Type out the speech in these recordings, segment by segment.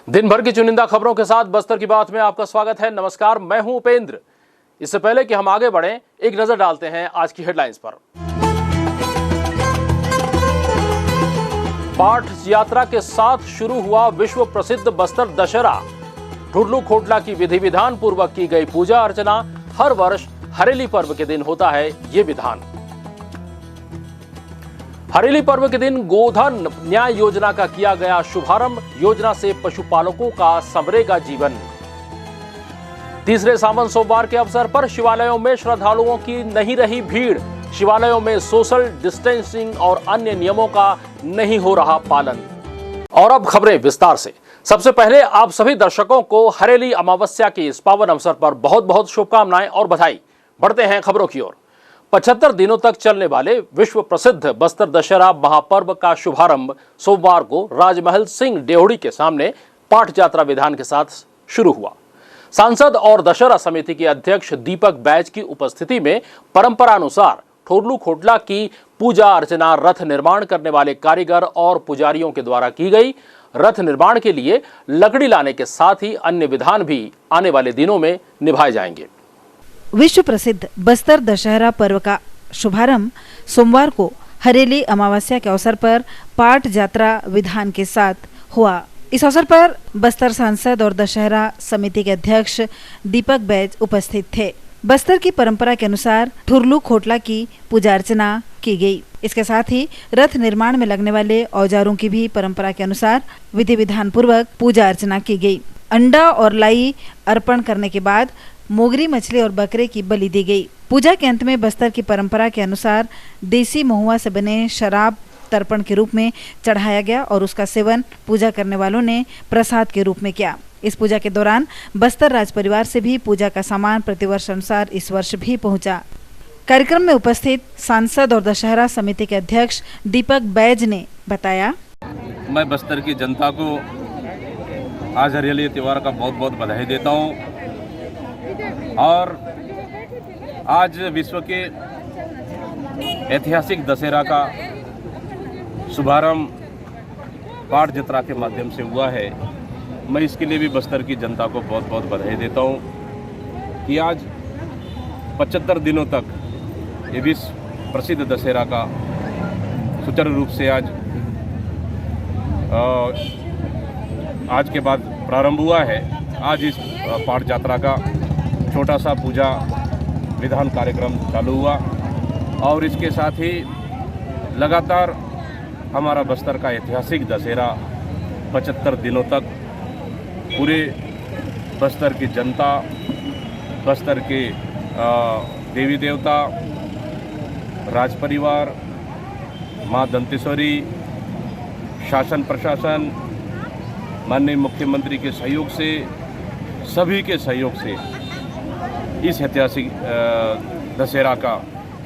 दिन भर की चुनिंदा खबरों के साथ बस्तर की बात में आपका स्वागत है। नमस्कार, मैं हूं उपेंद्र। इससे पहले कि हम आगे बढ़ें, एक नजर डालते हैं आज की हेडलाइंस पर। पाठ यात्रा के साथ शुरू हुआ विश्व प्रसिद्ध बस्तर दशहरा। ठुरलू खोटला की विधि विधान पूर्वक की गई पूजा अर्चना। हर वर्ष हरेली पर्व के दिन होता है ये विधान। हरेली पर्व के दिन गोधन न्याय योजना का किया गया शुभारंभ। योजना से पशुपालकों का संवरेगा जीवन। तीसरे सावन सोमवार के अवसर पर शिवालयों में श्रद्धालुओं की नहीं रही भीड़। शिवालयों में सोशल डिस्टेंसिंग और अन्य नियमों का नहीं हो रहा पालन। और अब खबरें विस्तार से। सबसे पहले आप सभी दर्शकों को हरेली अमावस्या के इस पावन अवसर पर बहुत बहुत शुभकामनाएं और बधाई। बढ़ते हैं खबरों की ओर। 75 दिनों तक चलने वाले विश्व प्रसिद्ध बस्तर दशहरा महापर्व का शुभारंभ सोमवार को राजमहल सिंह डेहड़ी के सामने पाठ यात्रा विधान के साथ शुरू हुआ। सांसद और दशहरा समिति के अध्यक्ष दीपक बैज की उपस्थिति में परंपरानुसार ठुरलू खोटला की पूजा अर्चना रथ निर्माण करने वाले कारीगर और पुजारियों के द्वारा की गई। रथ निर्माण के लिए लकड़ी लाने के साथ ही अन्य विधान भी आने वाले दिनों में निभाए जाएंगे। विश्व प्रसिद्ध बस्तर दशहरा पर्व का शुभारंभ सोमवार को हरेली अमावस्या के अवसर पर पाठ यात्रा विधान के साथ हुआ। इस अवसर पर बस्तर सांसद और दशहरा समिति के अध्यक्ष दीपक बैज उपस्थित थे। बस्तर की परंपरा के अनुसार ठुरलू खोटला की पूजा अर्चना की गई। इसके साथ ही रथ निर्माण में लगने वाले औजारों की भी परंपरा के अनुसार विधि विधान पूर्वक पूजा अर्चना की गई। अंडा और लाई अर्पण करने के बाद मोगरी मछली और बकरे की बलि दी गई। पूजा के अंत में बस्तर की परंपरा के अनुसार देसी महुआ से बने शराब तर्पण के रूप में चढ़ाया गया और उसका सेवन पूजा करने वालों ने प्रसाद के रूप में किया। इस पूजा के दौरान बस्तर राज परिवार से भी पूजा का सामान प्रतिवर्ष अनुसार इस वर्ष भी पहुंचा। कार्यक्रम में उपस्थित सांसद और दशहरा समिति के अध्यक्ष दीपक बैज ने बताया, मैं बस्तर की जनता को आज हरियाली त्योहार का बहुत बहुत बधाई देता हूँ। और आज विश्व के ऐतिहासिक दशहरा का शुभारंभ पाठ यात्रा के माध्यम से हुआ है। मैं इसके लिए भी बस्तर की जनता को बहुत बहुत बधाई देता हूँ कि आज 75 दिनों तक ये विश्व प्रसिद्ध दशहरा का सुचारू रूप से आज के बाद प्रारंभ हुआ है। आज इस पाठ यात्रा का छोटा सा पूजा विधान कार्यक्रम चालू हुआ और इसके साथ ही लगातार हमारा बस्तर का ऐतिहासिक दशहरा 75 दिनों तक पूरे बस्तर की जनता, बस्तर के देवी देवता, राज परिवार, माँ दंतेश्वरी, शासन प्रशासन, माननीय मुख्यमंत्री के सहयोग से, सभी के सहयोग से इस ऐतिहासिक दशहरा का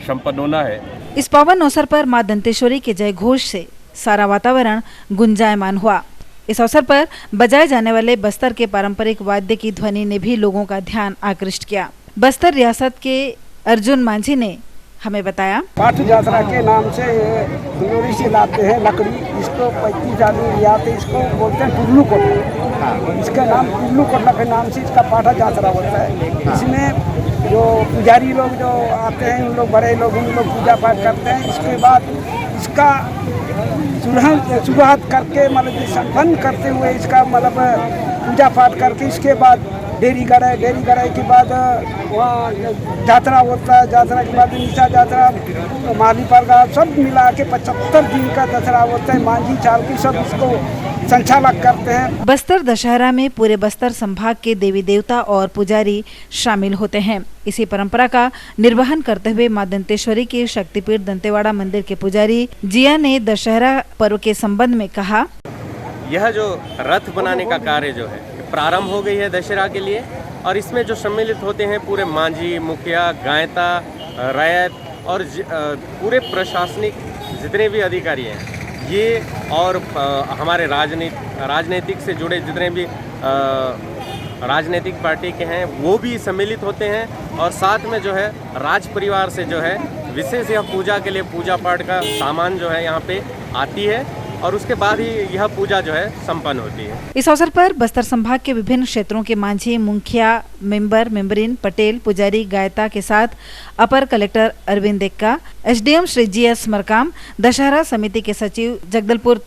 संपन्न होना है। इस पावन अवसर पर मां दंतेश्वरी के जय घोष से सारा वातावरण गुंजायमान हुआ। इस अवसर पर बजाए जाने वाले बस्तर के पारंपरिक वाद्य की ध्वनि ने भी लोगों का ध्यान आकृष्ट किया। बस्तर रियासत के अर्जुन मांझी ने हमें बताया, पाठ यात्रा के नाम से फुलोरी से लाते हैं लकड़ी, इसको 35 आदमी ले आते, इसको बोलते हैं टुरलू कोटला। इसका नाम टुरलू कोटला के नाम से इसका पाठ यात्रा होता है। इसमें जो पुजारी लोग जो आते हैं, उन लोग बड़े लोग, उन लोग पूजा पाठ करते हैं। इसके बाद इसका शुरुआत करके मतलब संपन्न करते हुए इसका मतलब पूजा पाठ करके इसके बाद डेरी गड़ाई के बाद वहाँ यात्रा होता है। यात्रा के बाद निशा यात्रा, माली परगा सब मिला के 75 दिन का दशहरा होता है। मांझी चाल की सब इसको संचालक करते हैं। बस्तर दशहरा में पूरे बस्तर संभाग के देवी देवता और पुजारी शामिल होते हैं। इसी परंपरा का निर्वहन करते हुए मां दंतेश्वरी के शक्तिपीठ दंतेवाड़ा मंदिर के पुजारी जिया ने दशहरा पर्व के संबंध में कहा, यह जो रथ बनाने का कार्य जो है प्रारंभ हो गई है दशहरा के लिए और इसमें जो सम्मिलित होते हैं पूरे मांझी, मुखिया, गायता, रैयत और पूरे प्रशासनिक जितने भी अधिकारी हैं ये और हमारे राजनीतिक से जुड़े जितने भी राजनीतिक पार्टी के हैं वो भी सम्मिलित होते हैं और साथ में जो है राज परिवार से जो है विशेष यह पूजा के लिए पूजा पाठ का सामान जो है यहाँ पे आती है और उसके बाद ही यह पूजा जो है संपन्न होती है। इस अवसर पर बस्तर संभाग के विभिन्न क्षेत्रों के मांझी, मुखिया, मेंबर, मेंबरीन, पटेल, पुजारी, गायता के साथ अपर collector Arvind Ekka, SDM Shri GS Markam, Dussehra समिति के सचिव जगदलपुर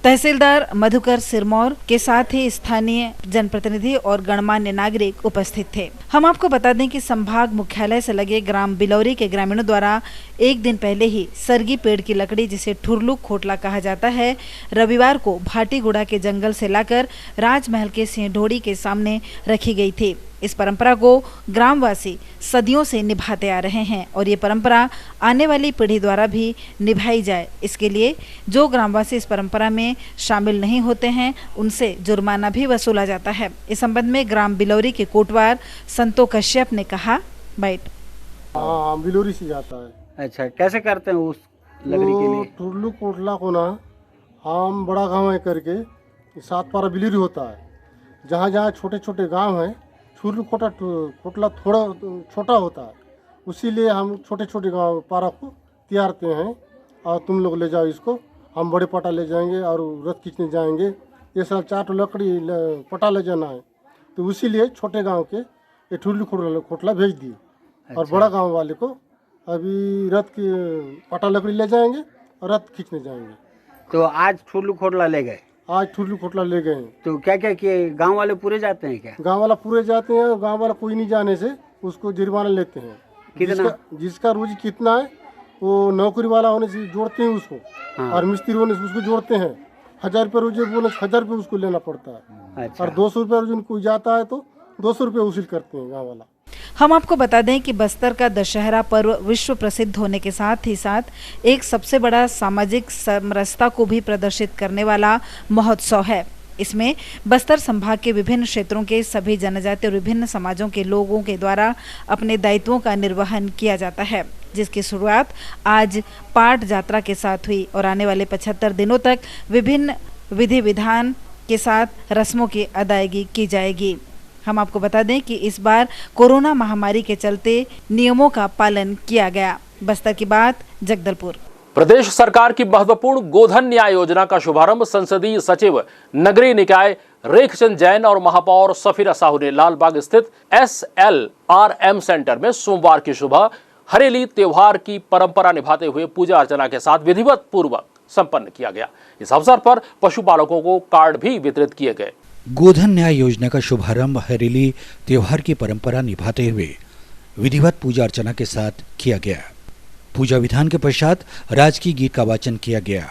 तहसीलदार मधुकर सिरमौर के साथ ही स्थानीय जनप्रतिनिधि और गणमान्य नागरिक उपस्थित थे। हम आपको बता दें कि संभाग मुख्यालय से लगे ग्राम बिलौरी के ग्रामीणों द्वारा एक दिन पहले ही सरगी पेड़ की लकड़ी, जिसे ठुरलू खोटला कहा जाता है, रविवार को भाटीगुड़ा के जंगल से लाकर राजमहल के सिंहढोड़ी के सामने रखी गई थी। इस परंपरा को ग्रामवासी सदियों से निभाते आ रहे हैं और ये परंपरा आने वाली पीढ़ी द्वारा भी निभाई जाए, इसके लिए जो ग्रामवासी इस परंपरा में शामिल नहीं होते हैं उनसे जुर्माना भी वसूला जाता है। इस संबंध में ग्राम बिलौरी के कोटवार संतो कश्यप ने कहा, बैठ। हाँ, बिलौरी से जाता है। अच्छा, कैसे करते हैं उस लकड़ी के लिए? टुरलू कोटला को ना हम बड़ा गांव है करके 7 पारा बिलौरी होता है। जहाँ जहाँ छोटे छोटे गांव हैं, टुरलू कोटला थोड़ा छोटा होता है, उसीलिए हम छोटे छोटे गांव पारा को तैयारते हैं और तुम लोग ले जाओ इसको, हम बड़े पटा ले जाएंगे और रथ खींचने जाएंगे। ये सब 4 लकड़ी पटा ले जाना है, तो इसीलिए छोटे गांव के ये टुरलू कोटला भेज दिए। अच्छा। और बड़ा गांव वाले को अभी रथ की पटा लकड़ी ले जाएंगे और रथ खींचने जाएंगे। तो आज ठुरलू खोटला ले गए? आज टुरलू कोटला ले गए हैं। तो क्या क्या किए? गांव वाले पूरे जाते हैं क्या? गांव वाला पूरे जाते हैं, गांव वाला कोई नहीं जाने से उसको जुर्माना लेते हैं। कितना? जिसका रोज कितना है वो नौकरी वाला होने से जोड़ते हैं उसको। हाँ। और मिस्त्री होने से उसको जोड़ते हैं। 1000 रुपये रोज बोले 1000 रुपये उसको लेना पड़ता है। अच्छा। और 200 रुपये रोज कोई जाता है तो 200 रुपये वसूल करते हैं गाँव वाला। हम आपको बता दें कि बस्तर का दशहरा पर्व विश्व प्रसिद्ध होने के साथ ही साथ एक सबसे बड़ा सामाजिक समरसता को भी प्रदर्शित करने वाला महोत्सव है। इसमें बस्तर संभाग के विभिन्न क्षेत्रों के सभी जनजाति और विभिन्न समाजों के लोगों के द्वारा अपने दायित्वों का निर्वहन किया जाता है, जिसकी शुरुआत आज पाट यात्रा के साथ हुई और आने वाले 75 दिनों तक विभिन्न विधि विधान के साथ रस्मों की अदायगी की जाएगी। हम आपको बता दें कि इस बार कोरोना महामारी के चलते नियमों का पालन किया गया। बस्तर की बात, जगदलपुर। प्रदेश सरकार की महत्वपूर्ण गोधन न्याय योजना का शुभारंभ संसदीय सचिव नगरीय निकाय रेखचंद जैन और महापौर सफीरा साहू ने लालबाग स्थित SLRM सेंटर में सोमवार की सुबह हरेली त्योहार की परंपरा निभाते हुए पूजा अर्चना के साथ विधिवत पूर्वक संपन्न किया गया। इस अवसर पर पशुपालकों को कार्ड भी वितरित किए गए। गोधन न्याय योजना का शुभारंभ हरेली त्योहार की परंपरा निभाते हुए विधिवत पूजा अर्चना के साथ किया गया। पूजा विधान के पश्चात राजकीय गीत का वाचन किया गया।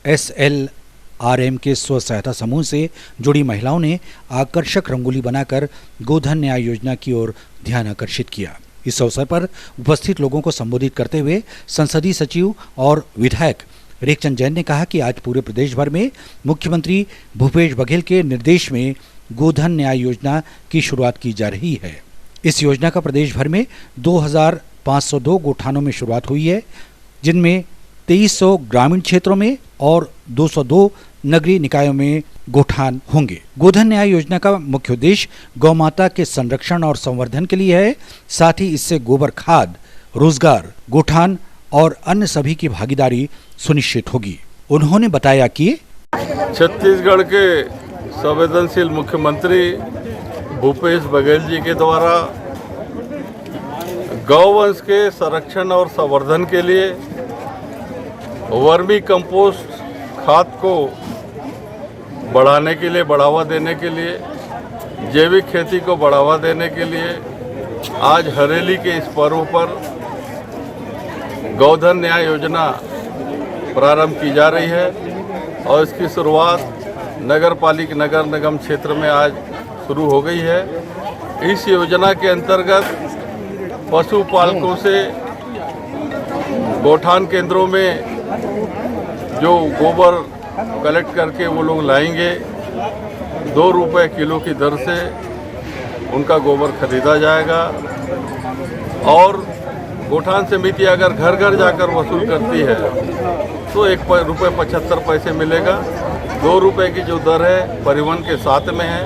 SLRM के स्व सहायता समूह से जुड़ी महिलाओं ने आकर्षक रंगोली बनाकर गोधन न्याय योजना की ओर ध्यान आकर्षित किया। इस अवसर पर उपस्थित लोगों को संबोधित करते हुए संसदीय सचिव और विधायक रेखचंद जैन ने कहा कि आज पूरे प्रदेश भर में मुख्यमंत्री भूपेश बघेल के निर्देश में गोधन न्याय योजना की शुरुआत की जा रही है। इस योजना का प्रदेश भर में 2502 गोठानों में शुरुआत हुई है, जिनमें 2300 ग्रामीण क्षेत्रों में और 202 नगरीय निकायों में गोठान होंगे। गोधन न्याय योजना का मुख्य उद्देश्य गौ माता के संरक्षण और संवर्धन के लिए है। साथ ही इससे गोबर खाद, रोजगार, गोठान और अन्य सभी की भागीदारी सुनिश्चित होगी। उन्होंने बताया कि छत्तीसगढ़ के संवेदनशील मुख्यमंत्री भूपेश बघेल जी के द्वारा गौवंश के संरक्षण और संवर्धन के लिए वर्मी कंपोस्ट खाद को बढ़ाने के लिए, बढ़ावा देने के लिए, जैविक खेती को बढ़ावा देने के लिए आज हरेली के इस पर्व पर गोधन न्याय योजना प्रारंभ की जा रही है और इसकी शुरुआत नगर निगम क्षेत्र में आज शुरू हो गई है। इस योजना के अंतर्गत पशुपालकों से गोठान केंद्रों में जो गोबर कलेक्ट करके वो लोग लाएंगे, 2 रुपये किलो की दर से उनका गोबर खरीदा जाएगा और गोठान समिति अगर घर घर जाकर वसूल करती है तो ₹1.75 मिलेगा। 2 रुपये की जो दर है परिवहन के साथ में है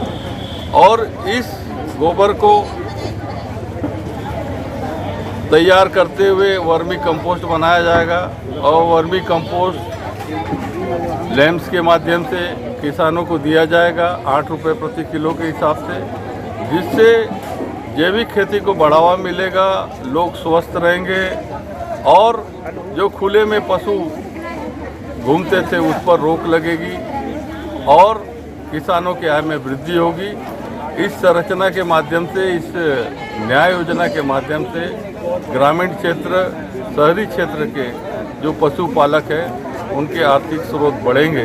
और इस गोबर को तैयार करते हुए वर्मी कंपोस्ट बनाया जाएगा और वर्मी कंपोस्ट लैंप्स के माध्यम से किसानों को दिया जाएगा 8 रुपये प्रति किलो के हिसाब से, जिससे जैविक खेती को बढ़ावा मिलेगा, लोग स्वस्थ रहेंगे और जो खुले में पशु घूमते थे उस पर रोक लगेगी और किसानों की आय में वृद्धि होगी। इस संरचना के माध्यम से, इस न्याय योजना के माध्यम से ग्रामीण क्षेत्र, शहरी क्षेत्र के जो पशुपालक हैं उनके आर्थिक स्रोत बढ़ेंगे।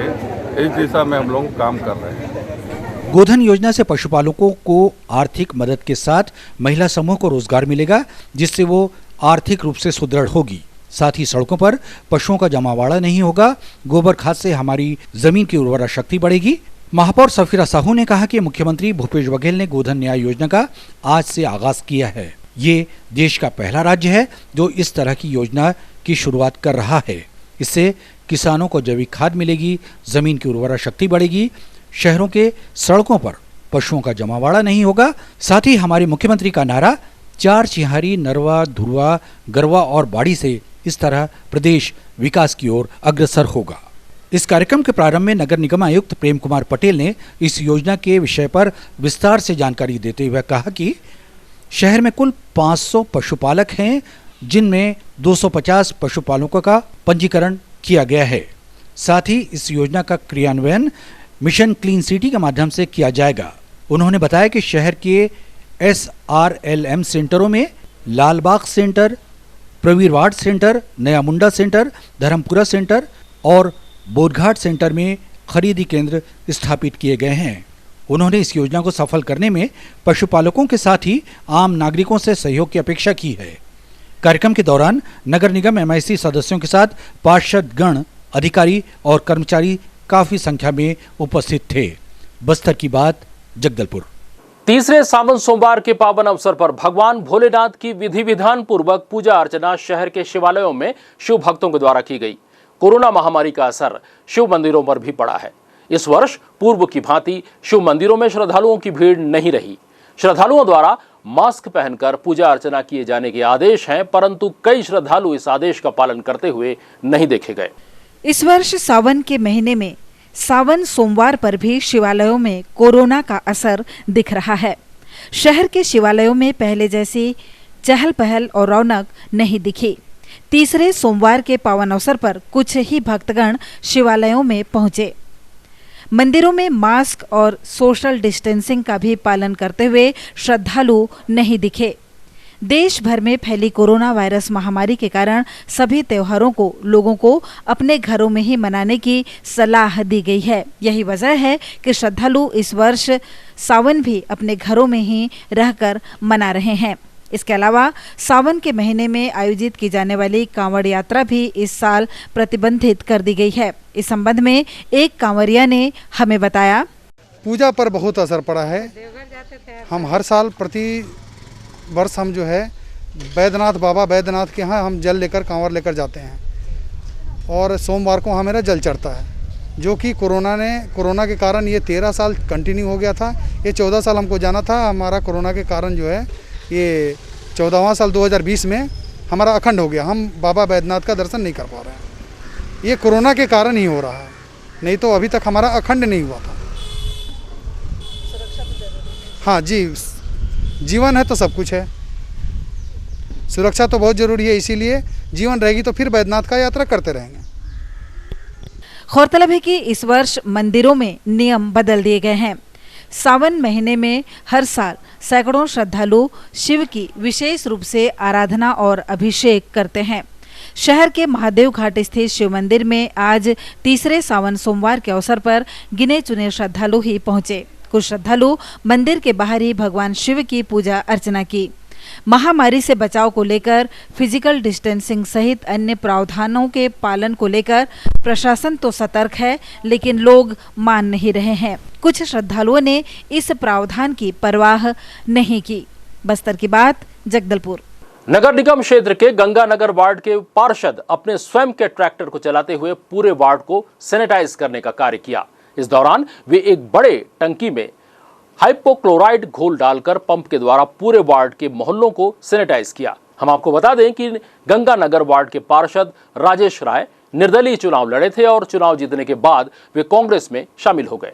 इस दिशा में हम लोग काम कर रहे हैं। गोधन योजना से पशुपालकों को आर्थिक मदद के साथ महिला समूह को रोजगार मिलेगा, जिससे वो आर्थिक रूप से सुदृढ़ होगी। साथ ही सड़कों पर पशुओं का जमावड़ा नहीं होगा। गोबर खाद से हमारी जमीन की उर्वरा शक्ति बढ़ेगी। महापौर सफीरा साहू ने कहा कि मुख्यमंत्री भूपेश बघेल ने गोधन न्याय योजना का आज से आगाज किया है। ये देश का पहला राज्य है जो इस तरह की योजना की शुरुआत कर रहा है। इससे किसानों को जैविक खाद मिलेगी, जमीन की उर्वरा शक्ति बढ़ेगी, शहरों के सड़कों पर पशुओं का जमावड़ा नहीं होगा। साथ ही हमारे मुख्यमंत्री का नारा 4 चिन्हारी, नरवा, धुरवा, गरवा और बाड़ी से इस तरह प्रदेश विकास की ओर अग्रसर होगा। इस कार्यक्रम के प्रारंभ में नगर निगम आयुक्त प्रेम कुमार पटेल ने इस योजना के विषय पर विस्तार से जानकारी देते हुए कहा कि शहर में कुल 500 पशुपालक हैं, जिनमें 250 पशुपालकों का पंजीकरण किया गया है। साथ ही इस योजना का क्रियान्वयन मिशन क्लीन सिटी के माध्यम से किया जाएगा। उन्होंने बताया कि शहर के SRLM सेंटरों में लालबाग सेंटर, प्रवीरवाड़ सेंटर, नया मुंडा सेंटर, धर्मपुरा सेंटर और बोधघाट सेंटर में खरीदी केंद्र स्थापित किए गए हैं। उन्होंने इस योजना को सफल करने में पशुपालकों के साथ ही आम नागरिकों से सहयोग की अपेक्षा की है। कार्यक्रम के दौरान नगर निगम MIC सदस्यों के साथ पार्षद गण, अधिकारी और कर्मचारी काफी संख्या में उपस्थित थे। बस्तर की बात, जगदलपुर। तीसरे सावन सोमवार के पावन अवसर पर भगवान भोलेनाथ की विधि विधान पूर्वक पूजा अर्चना शहर के शिवालयों में शिव भक्तों के द्वारा की गई। कोरोना महामारी का असर शिव मंदिरों पर भी पड़ा है। इस वर्ष पूर्व की भांति शिव मंदिरों में श्रद्धालुओं की भीड़ नहीं रही। श्रद्धालुओं द्वारा मास्क पहनकर पूजा अर्चना किए जाने के आदेश हैं, परंतु कई श्रद्धालु इस आदेश का पालन करते हुए नहीं देखे गए। इस वर्ष सावन के महीने में सावन सोमवार पर भी शिवालयों में कोरोना का असर दिख रहा है। शहर के शिवालयों में पहले जैसी चहल पहल और रौनक नहीं दिखी। तीसरे सोमवार के पावन अवसर पर कुछ ही भक्तगण शिवालयों में पहुंचे। मंदिरों में मास्क और सोशल डिस्टेंसिंग का भी पालन करते हुए श्रद्धालु नहीं दिखे। देश भर में फैली कोरोना वायरस महामारी के कारण सभी त्योहारों को लोगों को अपने घरों में ही मनाने की सलाह दी गई है। यही वजह है कि श्रद्धालु इस वर्ष सावन भी अपने घरों में ही रहकर मना रहे हैं। इसके अलावा सावन के महीने में आयोजित की जाने वाली कांवड़ यात्रा भी इस साल प्रतिबंधित कर दी गई है। इस संबंध में एक कांवरिया ने हमें बताया, पूजा पर बहुत असर पड़ा है। हम हर साल प्रति वर्ष हम जो है बैद्यनाथ, बाबा बैद्यनाथ के यहाँ हम जल लेकर, कांवर लेकर जाते हैं और सोमवार को हमारा जल चढ़ता है, जो कि कोरोना के कारण ये 13 साल कंटिन्यू हो गया था। ये 14 साल हमको जाना था। हमारा कोरोना के कारण जो है ये 14वां साल 2020 में हमारा अखंड हो गया। हम बाबा बैद्यनाथ का दर्शन नहीं कर पा रहे हैं। ये कोरोना के कारण ही हो रहा है, नहीं तो अभी तक हमारा अखंड नहीं हुआ था। हाँ जी, जीवन है तो सब कुछ है। सुरक्षा तो बहुत जरूरी है, इसीलिए जीवन रहेगी तो फिर बैद्यनाथ का यात्रा करते रहेंगे। गौरतलब है कि इस वर्ष मंदिरों में नियम बदल दिए गए हैं। सावन महीने में हर साल सैकड़ों श्रद्धालु शिव की विशेष रूप से आराधना और अभिषेक करते हैं। शहर के महादेव घाट स्थित शिव मंदिर में आज तीसरे सावन सोमवार के अवसर पर गिने चुने श्रद्धालु ही पहुंचे। कुछ श्रद्धालु मंदिर के बाहर ही भगवान शिव की पूजा अर्चना की। महामारी से बचाव को लेकर फिजिकल डिस्टेंसिंग सहित अन्य प्रावधानों के पालन को लेकर प्रशासन तो सतर्क है, लेकिन लोग मान नहीं रहे हैं। कुछ श्रद्धालुओं ने इस प्रावधान की परवाह नहीं की। बस्तर की बात, जगदलपुर। नगर निगम क्षेत्र के गंगानगर वार्ड के पार्षद अपने स्वयं के ट्रैक्टर को चलाते हुए पूरे वार्ड को सैनिटाइज करने का कार्य किया। इस दौरान वे एक बड़े टंकी में हाइपोक्लोराइड घोल डालकर पंप के द्वारा पूरे वार्ड के मोहल्लों को सैनिटाइज किया। हम आपको बता दें कि गंगानगर वार्ड के पार्षद राजेश राय निर्दलीय चुनाव लड़े थे और चुनाव जीतने के बाद वे कांग्रेस में शामिल हो गए।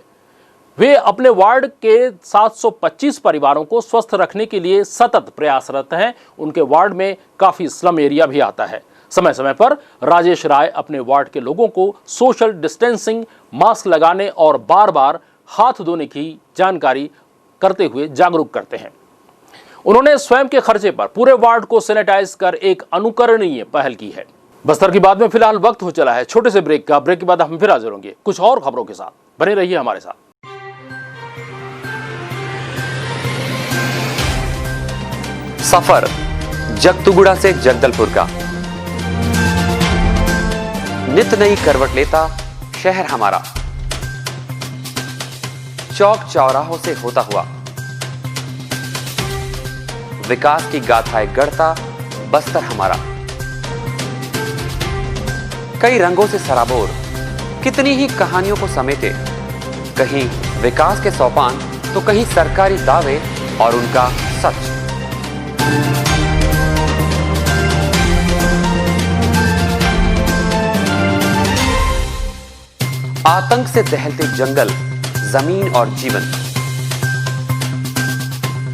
वे अपने वार्ड के 725 परिवारों को स्वस्थ रखने के लिए सतत प्रयासरत हैं। उनके वार्ड में काफी स्लम एरिया भी आता है। समय समय पर राजेश राय अपने वार्ड के लोगों को सोशल डिस्टेंसिंग, मास्क लगाने और बार बार हाथ धोने की जानकारी करते हुए जागरूक करते हैं। उन्होंने स्वयं के खर्चे पर पूरे वार्ड को सैनिटाइज कर एक अनुकरणीय पहल की है। बस्तर की बात में फिलहाल वक्त हो चला है छोटे से ब्रेक का। ब्रेक के बाद हम फिर हाजिर होंगे कुछ और खबरों के साथ। बने रहिए हमारे साथ। सफर जगतुगुड़ा से जगदलपुर का, नित नई करवट लेता शहर हमारा, चौक चौराहों से होता हुआ विकास की गाथाएं गढ़ता बस्तर हमारा। कई रंगों से सराबोर कितनी ही कहानियों को समेटे, कहीं विकास के सोपान तो कहीं सरकारी दावे और उनका सच। आतंक से दहलते जंगल, जमीन और जीवन,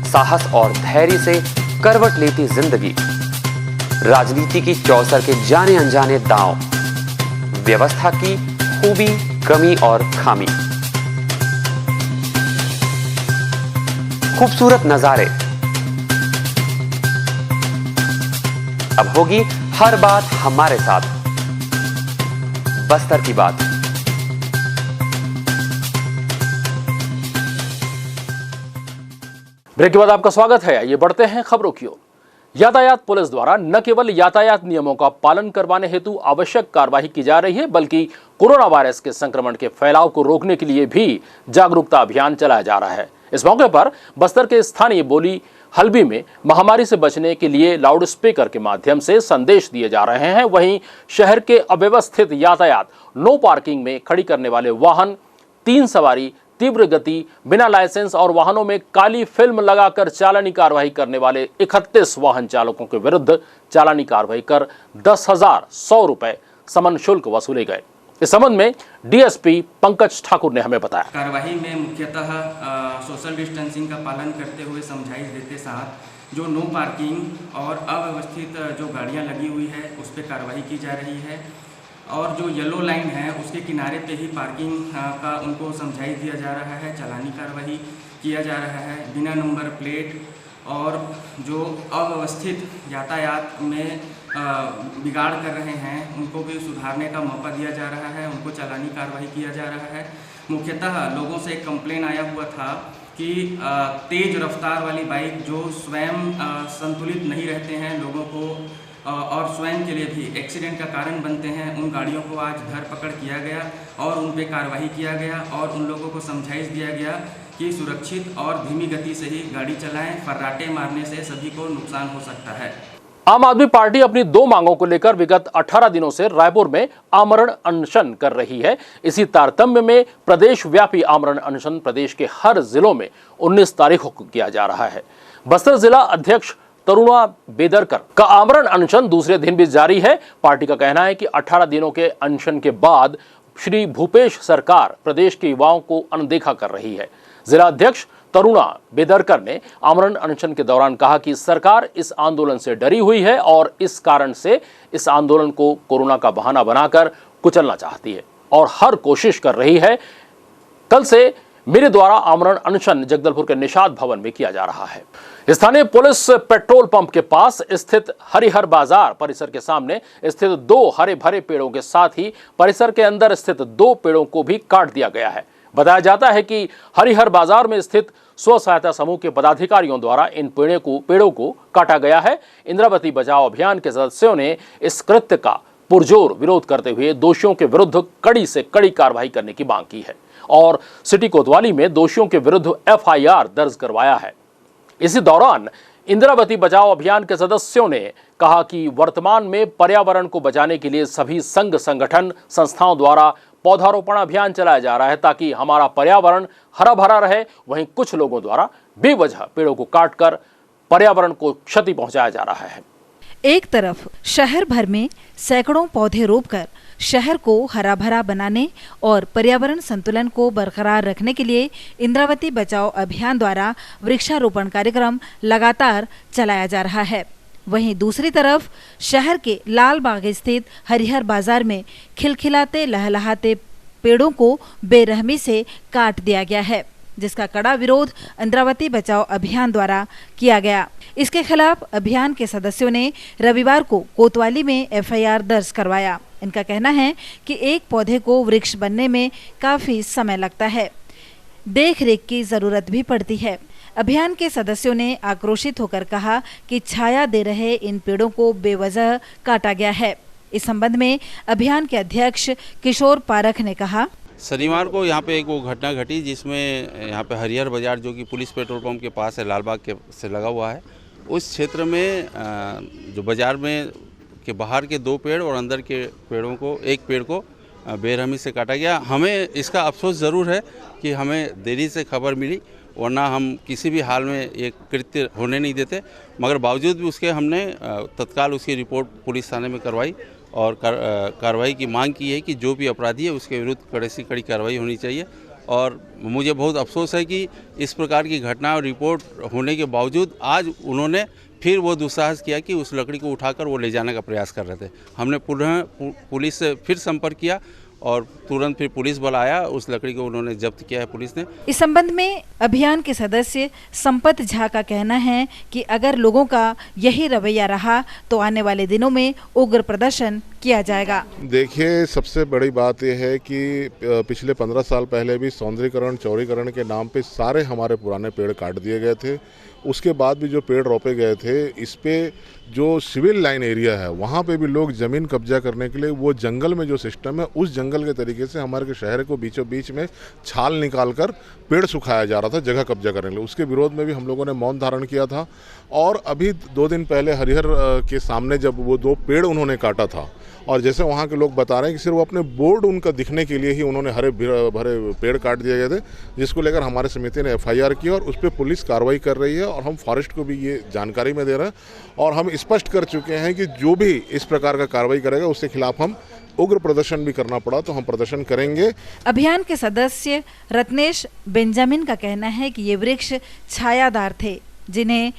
साहस और धैर्य से करवट लेती जिंदगी, राजनीति की चौसर के जाने अनजाने दांव, व्यवस्था की खूबी, कमी और खामी, खूबसूरत नजारे। अब होगी हर बात हमारे साथ, बस्तर की बात। ब्रेक के बाद आपका स्वागत है। आइए बढ़ते हैं खबरों की ओर। यातायात पुलिस द्वारा न केवल यातायात नियमों का पालन करवाने हेतु आवश्यक कार्रवाई की जा रही है, बल्कि कोरोना वायरस के संक्रमण के फैलाव को रोकने के लिए भी जागरूकता अभियान चलाया जा रहा है। इस मौके पर बस्तर के स्थानीय बोली हल्बी में महामारी से बचने के लिए लाउड स्पीकर के माध्यम से संदेश दिए जा रहे हैं। वहीं शहर के अव्यवस्थित यातायात, नो पार्किंग में खड़ी करने वाले वाहन, 3 सवारी, तीव्र गति, बिना लाइसेंस और वाहनों में काली फिल्म लगाकर चालानी कार्रवाई करने वाले 31 वाहन चालकों के विरुद्ध चालानी कार्रवाई कर 10,100 रुपए समन शुल्क वसूले गए। इस संबंध में डीएसपी पंकज ठाकुर ने हमें बताया। कार्रवाई में मुख्यतः सोशल डिस्टेंसिंग का पालन करते हुए समझाइश देते साथ जो नो पार्किंग और अव्यवस्थित जो गाड़ियां लगी हुई है उस पर कार्रवाई की जा रही है, और जो येलो लाइन है उसके किनारे पे ही पार्किंग का उनको समझाइश दिया जा रहा है, चालानी कार्रवाई किया जा रहा है। बिना नंबर प्लेट और जो अव्यवस्थित यातायात में बिगाड़ कर रहे हैं उनको भी सुधारने का मौका दिया जा रहा है, उनको चालानी कार्रवाई किया जा रहा है। मुख्यतः लोगों से एक कंप्लेन आया हुआ था कि तेज़ रफ्तार वाली बाइक जो स्वयं संतुलित नहीं रहते हैं, लोगों को और स्वयं के लिए भी एक्सीडेंट का कारण बनते हैं, उन गाड़ियों को आज धरपकड़ किया गया और उन पे कार्रवाई किया गया और उन लोगों को समझाइश दिया गया कि सुरक्षित और धीमी गति से ही गाड़ी चलाएं, फर्राटे मारने से सभी को नुकसान हो सकता है। आम आदमी पार्टी अपनी 2 मांगों को लेकर विगत 18 दिनों से रायपुर में आमरण अनशन कर रही है। इसी तारतम्य में प्रदेश व्यापी आमरण अनशन प्रदेश के हर जिलों में 19 तारीखों को किया जा रहा है। बस्तर जिला अध्यक्ष तरुणा बेदरकर का आमरण अनशन दूसरे दिन भी जारी है। पार्टी का कहना है कि 18 दिनों के अनशन के बाद श्री भूपेश सरकार प्रदेश के युवाओं को अनदेखा कर रही है। जिला अध्यक्ष तरुणा बेदरकर ने आमरण अनशन के दौरान कहा कि सरकार इस आंदोलन से डरी हुई है और इस कारण से इस आंदोलन को कोरोना का बहाना बनाकर कुचलना चाहती है और हर कोशिश कर रही है। कल से मेरे द्वारा आमरण अनशन जगदलपुर के निषाद भवन में किया जा रहा है। स्थानीय पुलिस पेट्रोल पंप के पास स्थित हरिहर बाजार परिसर के सामने स्थित 2 हरे भरे पेड़ों के साथ ही परिसर के अंदर स्थित 2 पेड़ों को भी काट दिया गया है। बताया जाता है कि हरिहर बाजार में स्थित स्व सहायता समूह के पदाधिकारियों द्वारा इन पेड़ों को काटा गया है। इंद्रावती बचाओ अभियान के सदस्यों ने इस कृत्य का पुरजोर विरोध करते हुए दोषियों के विरुद्ध कड़ी से कड़ी कार्रवाई करने की मांग की है और सिटी कोतवाली में दोषियों के विरुद्ध एफआईआर दर्ज करवाया है। इसी दौरान इंद्रावती बचाओ अभियान के सदस्यों ने कहा कि वर्तमान में पर्यावरण को बचाने के लिए सभी संघ संगठन संस्थाओं द्वारा पौधारोपण अभियान चलाया जा रहा है ताकि हमारा पर्यावरण हरा भरा रहे। वहीं कुछ लोगों द्वारा बेवजह पेड़ों को काटकर पर्यावरण को क्षति पहुंचाया जा रहा है। एक तरफ शहर भर में सैकड़ों पौधे रोपकर शहर को हरा भरा बनाने और पर्यावरण संतुलन को बरकरार रखने के लिए इंद्रावती बचाओ अभियान द्वारा वृक्षारोपण कार्यक्रम लगातार चलाया जा रहा है। वहीं दूसरी तरफ शहर के लाल बाग स्थित हरिहर बाजार में खिलखिलाते लहलहाते पेड़ों को बेरहमी से काट दिया गया है, जिसका कड़ा विरोध इंद्रावती बचाओ अभियान द्वारा किया गया। इसके खिलाफ अभियान के सदस्यों ने रविवार को कोतवाली में एफआईआर दर्ज करवाया। इनका कहना है कि एक पौधे को वृक्ष बनने में काफी समय लगता है, देख रेख की जरूरत भी पड़ती है। अभियान के सदस्यों ने आक्रोशित होकर कहा कि छाया दे रहे इन पेड़ों को बेवजह काटा गया है। इस संबंध में अभियान के अध्यक्ष किशोर पारख ने कहा, शनिवार को यहाँ पे एक वो घटना घटी जिसमें यहाँ पे हरिहर बाजार जो कि पुलिस पेट्रोल पंप के पास है, लालबाग के से लगा हुआ है, उस क्षेत्र में जो बाजार में के बाहर के 2 पेड़ और अंदर के पेड़ों को, एक पेड़ को बेरहमी से काटा गया। हमें इसका अफसोस ज़रूर है कि हमें देरी से खबर मिली, वरना हम किसी भी हाल में ये कृत्य होने नहीं देते। मगर बावजूद भी उसके हमने तत्काल उसकी रिपोर्ट पुलिस थाने में करवाई और कार्रवाई की मांग की है कि जो भी अपराधी है उसके विरुद्ध कड़े से कड़ी कार्रवाई होनी चाहिए। और मुझे बहुत अफसोस है कि इस प्रकार की घटना और रिपोर्ट होने के बावजूद आज उन्होंने फिर वो दुस्साहस किया कि उस लकड़ी को उठाकर वो ले जाने का प्रयास कर रहे थे। हमने पुनः पुलिस से फिर संपर्क किया और तुरंत फिर पुलिस बल आया, उस लकड़ी को उन्होंने जब्त किया है पुलिस ने। इस संबंध में अभियान के सदस्य संपत झा का कहना है कि अगर लोगों का यही रवैया रहा तो आने वाले दिनों में उग्र प्रदर्शन किया जाएगा। देखिए, सबसे बड़ी बात यह है कि पिछले 15 साल पहले भी सौंदर्यीकरण, चौड़ीकरण के नाम पे सारे हमारे पुराने पेड़ काट दिए गए थे। उसके बाद भी जो पेड़ रोपे गए थे, इस पे जो सिविल लाइन एरिया है वहाँ पे भी लोग ज़मीन कब्जा करने के लिए वो जंगल में जो सिस्टम है, उस जंगल के तरीके से हमारे शहर को बीचों बीच में छाल निकाल कर पेड़ सुखाया जा रहा था जगह कब्जा करने के लिए। उसके विरोध में भी हम लोगों ने मौन धारण किया था। और अभी 2 दिन पहले हरिहर के सामने जब वो 2 पेड़ उन्होंने काटा था, और जैसे वहाँ के लोग बता रहे हैं कि सिर्फ वो अपने बोर्ड उनका दिखने के लिए ही उन्होंने हरे भरे पेड़ काट दिए गए थे, जिसको लेकर हमारे समिति ने एफआईआर की और उस पर पुलिस कार्रवाई कर रही है। और हम फॉरेस्ट को भी ये जानकारी में दे रहे हैं और हम स्पष्ट कर चुके हैं कि जो भी इस प्रकार का कार्रवाई करेगा उसके खिलाफ हम उग्र प्रदर्शन भी करना पड़ा तो हम प्रदर्शन करेंगे। अभियान के सदस्य रत्नेश बेंजामिन का कहना है कि ये वृक्ष छायादार थे, जिन्हें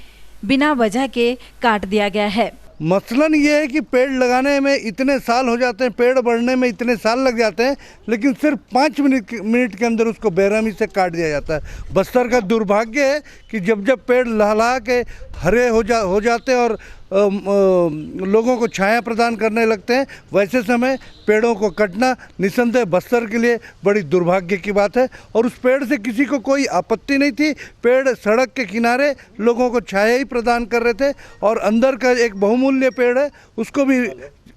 बिना वजह के काट दिया गया है। मसलन ये है कि पेड़ लगाने में इतने साल हो जाते हैं, पेड़ बढ़ने में इतने साल लग जाते हैं, लेकिन सिर्फ 5 मिनट के अंदर उसको बेरहमी से काट दिया जाता है। बस्तर का दुर्भाग्य है कि जब जब पेड़ लहलहा के हरे हो जाते हैं और लोगों को छाया प्रदान करने लगते हैं, वैसे समय पेड़ों को कटना निसंदेह बस्तर के लिए बड़ी दुर्भाग्य की बात है। और उस पेड़ से किसी को कोई आपत्ति नहीं थी। पेड़ सड़क के किनारे लोगों को छाया ही प्रदान कर रहे थे और अंदर का एक बहुमूल्य पेड़ है उसको भी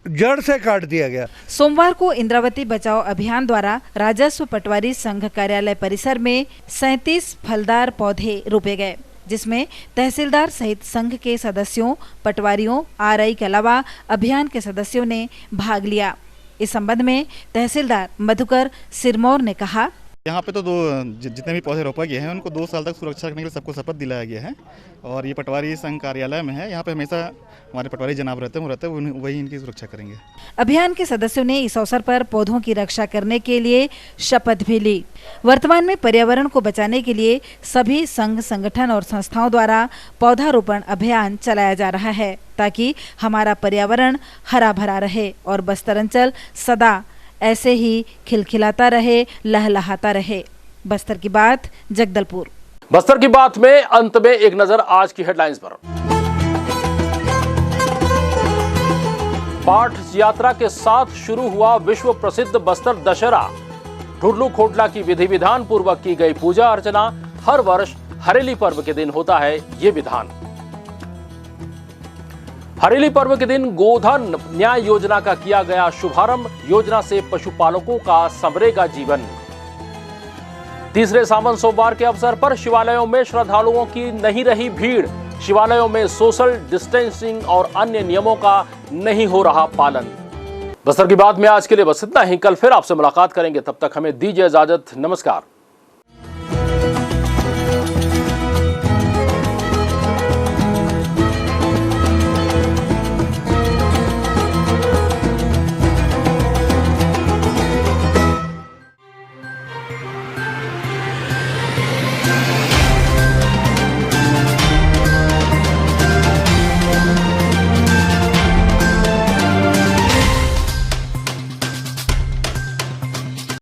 जड़ से काट दिया गया। सोमवार को इंद्रावती बचाओ अभियान द्वारा राजस्व पटवारी संघ कार्यालय परिसर में 37 फलदार पौधे रोपे गए, जिसमें तहसीलदार सहित संघ के सदस्यों, पटवारियों, आरआई के अलावा अभियान के सदस्यों ने भाग लिया। इस संबंध में तहसीलदार मधुकर सिरमौर ने कहा, यहाँ पे तो जितने भी पौधे रोपा गए हैं उनको 2 साल तक सुरक्षा रखने के लिए सबको शपथ दिलाया गया है। और ये पटवारी संघ कार्यालय में है, यहाँ पे हमेशा हमारे पटवारी जनाब रहते हैं, वही इनकी सुरक्षा करेंगे। अभियान के सदस्यों ने इस अवसर पर पौधों की रक्षा करने के लिए शपथ भी ली। वर्तमान में पर्यावरण को बचाने के लिए सभी संघ, संगठन और संस्थाओं द्वारा पौधारोपण अभियान चलाया जा रहा है, ताकि हमारा पर्यावरण हरा भरा रहे और बस्तर अंचल सदा ऐसे ही खिलखिलाता रहे, लहलहाता रहे। बस्तर की बात, जगदलपुर। बस्तर की बात में अंत में एक नजर आज की हेडलाइंस पर। पाठ यात्रा के साथ शुरू हुआ विश्व प्रसिद्ध बस्तर दशहरा। ठुरलू खोटला की विधि विधान पूर्वक की गई पूजा अर्चना। हर वर्ष हरेली पर्व के दिन होता है ये विधान। हरेली पर्व के दिन गोधन न्याय योजना का किया गया शुभारंभ। योजना से पशुपालकों का संवरेगा जीवन। तीसरे सावन सोमवार के अवसर पर शिवालयों में श्रद्धालुओं की नहीं रही भीड़। शिवालयों में सोशल डिस्टेंसिंग और अन्य नियमों का नहीं हो रहा पालन। बस्तर की बात में आज के लिए बस इतना ही। कल फिर आपसे मुलाकात करेंगे, तब तक हमें दीजिए इजाजत। नमस्कार।